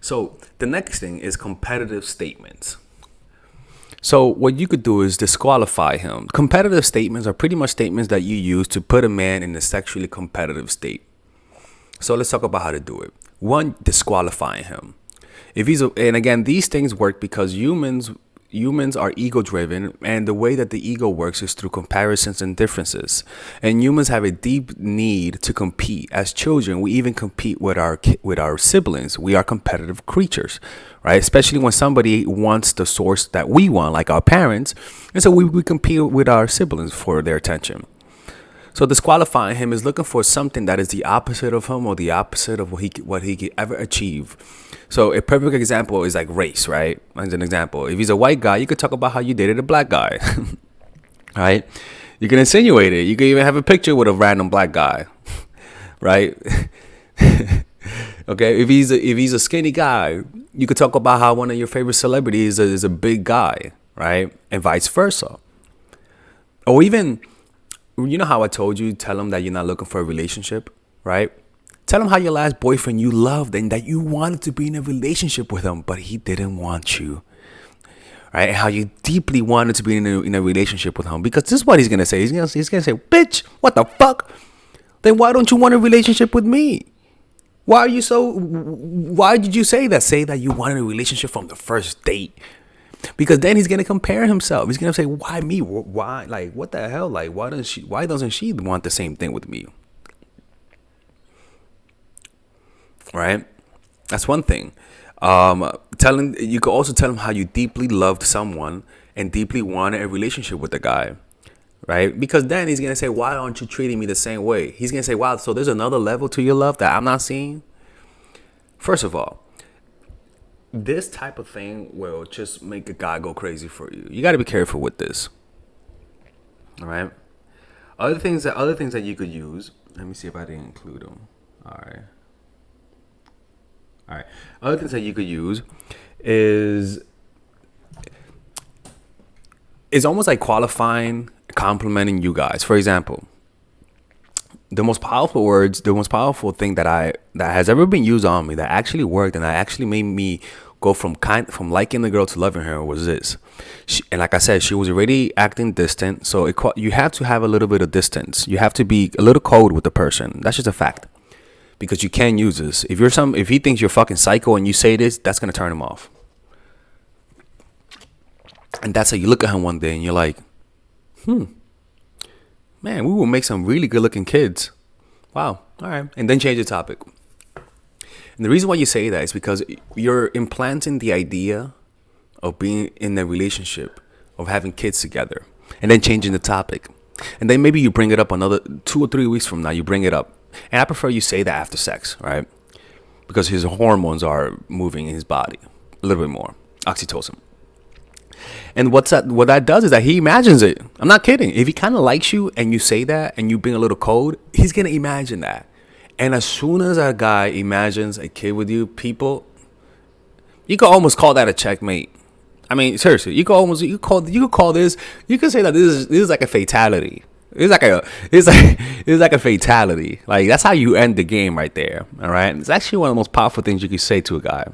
So the next thing is competitive statements. So what you could do is disqualify him. Competitive statements are pretty much statements that you use to put a man in a sexually competitive state. So let's talk about how to do it. One, disqualifying him. If he's and again, these things work because humans are ego driven, and the way that the ego works is through comparisons and differences. And humans have a deep need to compete. As children, we even compete with our siblings. We are competitive creatures, right? Especially when somebody wants the source that we want, like our parents, and so we compete with our siblings for their attention. So disqualifying him is looking for something that is the opposite of him, or the opposite of what he could ever achieve. So a perfect example is like race, right? As an example, if he's a white guy, you could talk about how you dated a black guy, right? You can insinuate it. You can even have a picture with a random black guy, right? Okay, if he's a skinny guy, you could talk about how one of your favorite celebrities is a big guy, right? And vice versa. Or even, you know how I told you, tell him that you're not looking for a relationship, right? Tell him how your last boyfriend you loved and that you wanted to be in a relationship with him, but he didn't want you, right? And how you deeply wanted to be in a relationship with him, because this is what he's gonna say. He's gonna say, "Bitch, what the fuck? Then why don't you want a relationship with me? Why did you say that? Say that you wanted a relationship from the first date." Because then he's gonna compare himself. He's gonna say, "Why me? Why? Like, what the hell? Like, why doesn't she want the same thing with me?" Right? That's one thing. You could also tell him how you deeply loved someone and deeply wanted a relationship with the guy, right? Because then he's gonna say, "Why aren't you treating me the same way?" He's gonna say, "Wow, so there's another level to your love that I'm not seeing." First of all, this type of thing will just make a guy go crazy for you. You got to be careful with this. All right. Other things that you could use. Let me see if I didn't include them. All right. Other things that you could use is almost like qualifying, complimenting you guys. For example, the most powerful thing that has ever been used on me that actually worked and that actually made me go from liking the girl to loving her was this. And like I said, she was already acting distant, so you have to have a little bit of distance. You have to be a little cold with the person. That's just a fact, because you can use this. If he thinks you're fucking psycho and you say this, that's gonna turn him off. And that's how you look at him one day and you're like, man, we will make some really good looking kids. Wow. All right. And then change the topic. And the reason why you say that is because you're implanting the idea of being in a relationship, of having kids together, and then changing the topic. And then maybe you bring it up another 2 or 3 weeks from now, you bring it up. And I prefer you say that after sex, right? Because his hormones are moving in his body a little bit more. Oxytocin. And what that does is that he imagines it. I'm not kidding. If he kind of likes you and you say that and you being a little cold, he's going to imagine that. And as soon as a guy imagines a kid with you, you could almost call that a checkmate. I mean, seriously, you could call this, you could say that this is like a fatality. It's like a fatality. Like, that's how you end the game right there. All right. It's actually one of the most powerful things you could say to a guy.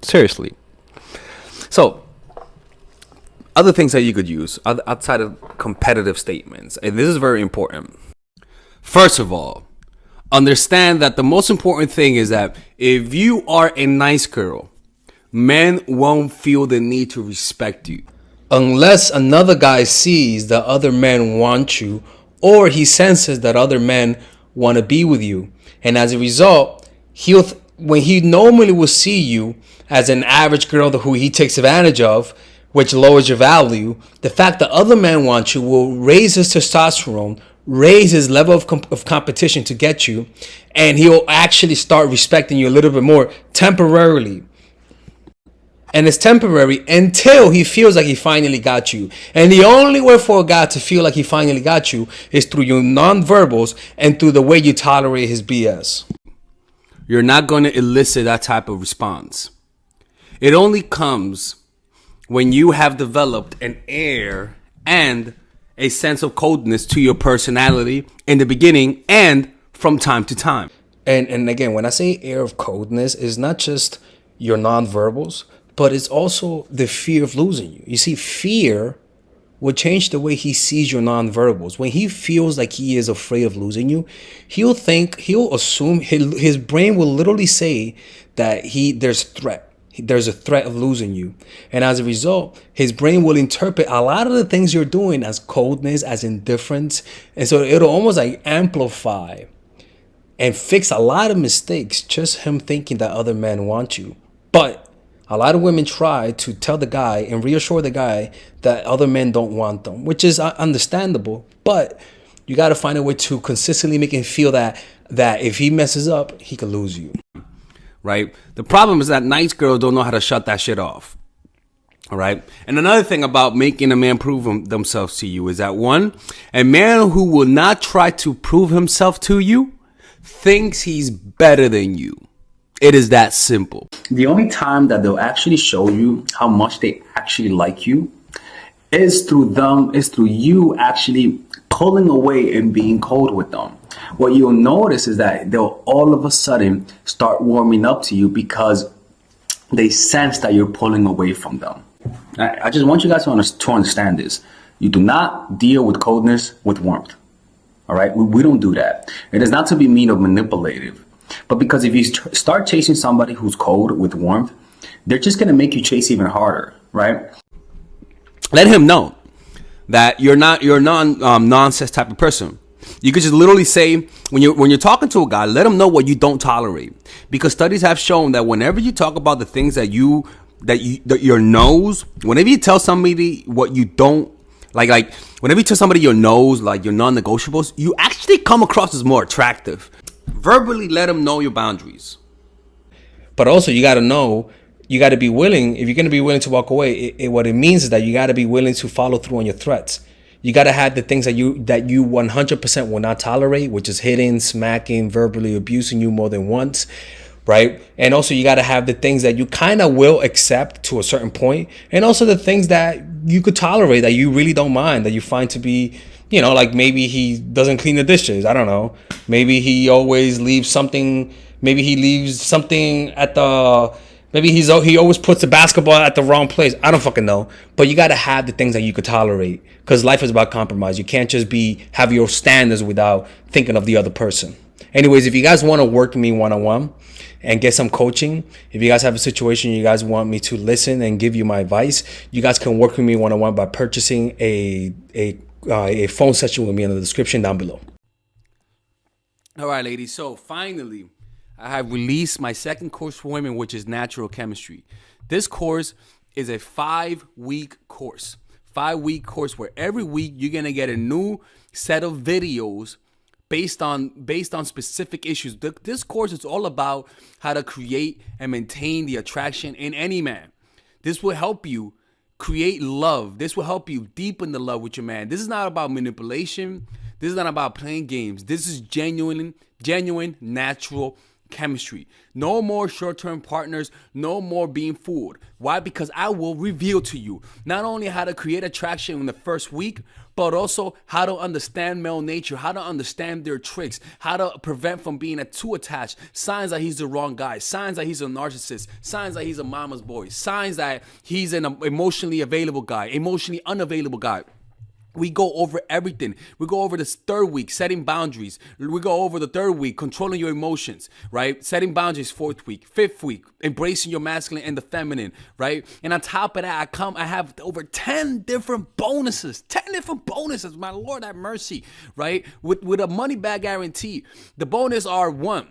Seriously. So, other things that you could use outside of competitive statements, and this is very important. First of all, understand that the most important thing is that if you are a nice girl, men won't feel the need to respect you unless another guy sees that other men want you, or he senses that other men want to be with you. And as a result, when he normally will see you as an average girl who he takes advantage of, which lowers your value, the fact that other men want you will raise his testosterone, raise his level of competition to get you, and he'll actually start respecting you a little bit more temporarily. And it's temporary until he feels like he finally got you. And the only way for a guy to feel like he finally got you is through your nonverbals and through the way you tolerate his BS. You're not going to elicit that type of response. It only comes when you have developed an air and a sense of coldness to your personality in the beginning and from time to time. And again, when I say air of coldness, it's not just your nonverbals, but it's also the fear of losing you. You see, fear will change the way he sees your nonverbals. When he feels like he is afraid of losing you, he'll assume, his brain will literally say that there's threat. There's a threat of losing you. And as a result, his brain will interpret a lot of the things you're doing as coldness, as indifference. And so it'll almost like amplify and fix a lot of mistakes, just him thinking that other men want you. But a lot of women try to tell the guy and reassure the guy that other men don't want them, which is understandable. But you got to find a way to consistently make him feel that if he messes up, he could lose you. Right? The problem is that nice girls don't know how to shut that shit off. All right. And another thing about making a man prove themselves to you is that, one, a man who will not try to prove himself to you thinks he's better than you. It is that simple. The only time that they'll actually show you how much they actually like you is through you actually pulling away and being cold with them. What you'll notice is that they'll all of a sudden start warming up to you because they sense that you're pulling away from them. I just want you guys to understand this. You do not deal with coldness with warmth. All right? We don't do that. It is not to be mean or manipulative. But because if you start chasing somebody who's cold with warmth, they're just going to make you chase even harder, right? Let him know that you're nonsense type of person. You could just literally say, when you're talking to a guy, let him know what you don't tolerate. Because studies have shown that whenever you talk about the things that your nose, whenever you tell somebody what you don't like whenever you tell somebody your nose, like your non-negotiables, you actually come across as more attractive. Verbally let them know your boundaries. But also, you got to know, you got to be willing. If you're going to be willing to walk away, what it means is that you got to be willing to follow through on your threats. You got to have the things that you 100% will not tolerate, which is hitting, smacking, verbally abusing you more than once, right? And also, you got to have the things that you kind of will accept to a certain point, and also the things that you could tolerate, that you really don't mind, that you find to be, like maybe he doesn't clean the dishes. I don't know. Maybe he always leaves something. Maybe he leaves something at the. Maybe he always puts the basketball at the wrong place. I don't fucking know. But you got to have the things that you could tolerate, because life is about compromise. You can't just have your standards without thinking of the other person. Anyways, if you guys want to work with me one-on-one and get some coaching, if you guys have a situation you guys want me to listen and give you my advice, you guys can work with me one-on-one by purchasing a phone session with me in the description down below. All right, ladies. So finally, I have released my second course for women, which is natural chemistry. This course is a 5-week course. 5-week course where every week you're going to get a new set of videos based on specific issues. This course is all about how to create and maintain the attraction in any man. This will help you create love. This will help you deepen the love with your man. This is not about manipulation. This is not about playing games. This is genuine, natural chemistry. No more short-term partners. No more being fooled. Why? Because I will reveal to you not only how to create attraction in the first week, but also how to understand male nature, how to understand their tricks, how to prevent from being too attached, signs that he's the wrong guy, signs that he's a narcissist, signs that he's a mama's boy, signs that he's an emotionally available guy, emotionally unavailable guy. We go over everything. We go over this third week, setting boundaries. We go over the third week, controlling your emotions, right? Setting boundaries, fourth week. Fifth week, embracing your masculine and the feminine, right? And on top of that, I have over 10 different bonuses. 10 different bonuses, my Lord have mercy, right? With a money back guarantee. The bonus are: 1,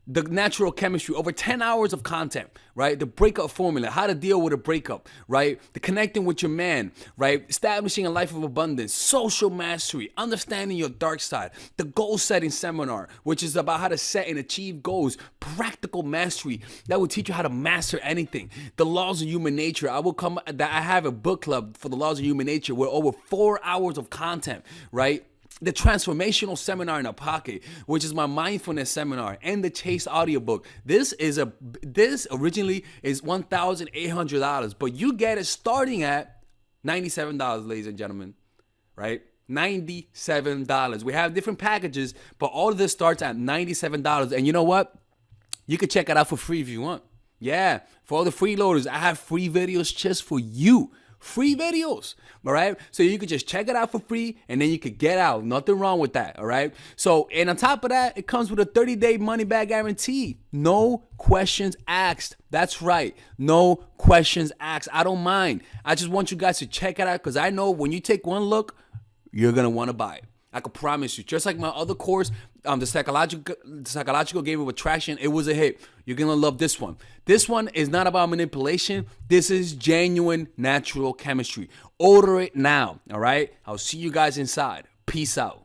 the natural chemistry, over 10 hours of content, right? The breakup formula, how to deal with a breakup, right? The connecting with your man, right? Establishing a life of abundance, social mastery, understanding your dark side, the goal setting seminar, which is about how to set and achieve goals, practical mastery that will teach you how to master anything, the laws of human nature. I have a book club for the laws of human nature with over 4 hours of content, right? The transformational seminar in a pocket, which is my mindfulness seminar, and the Chase audiobook. This originally is $1,800, but you get it starting at $97, ladies and gentlemen, right? $97. We have different packages, but all of this starts at $97. And you know what? You can check it out for free if you want. Yeah, for all the freeloaders, I have free videos just for you. Free videos, all right? So you could just check it out for free and then you could get out. Nothing wrong with that, all right? So, and on top of that, it comes with a 30-day money-back guarantee. No questions asked. That's right. No questions asked. I don't mind. I just want you guys to check it out because I know when you take one look, you're going to want to buy it. I can promise you. Just like my other course, the psychological game of attraction, it was a hit. You're gonna love this one. This one is not about manipulation. This is genuine natural chemistry. Order it now. All right. I'll see you guys inside. Peace out.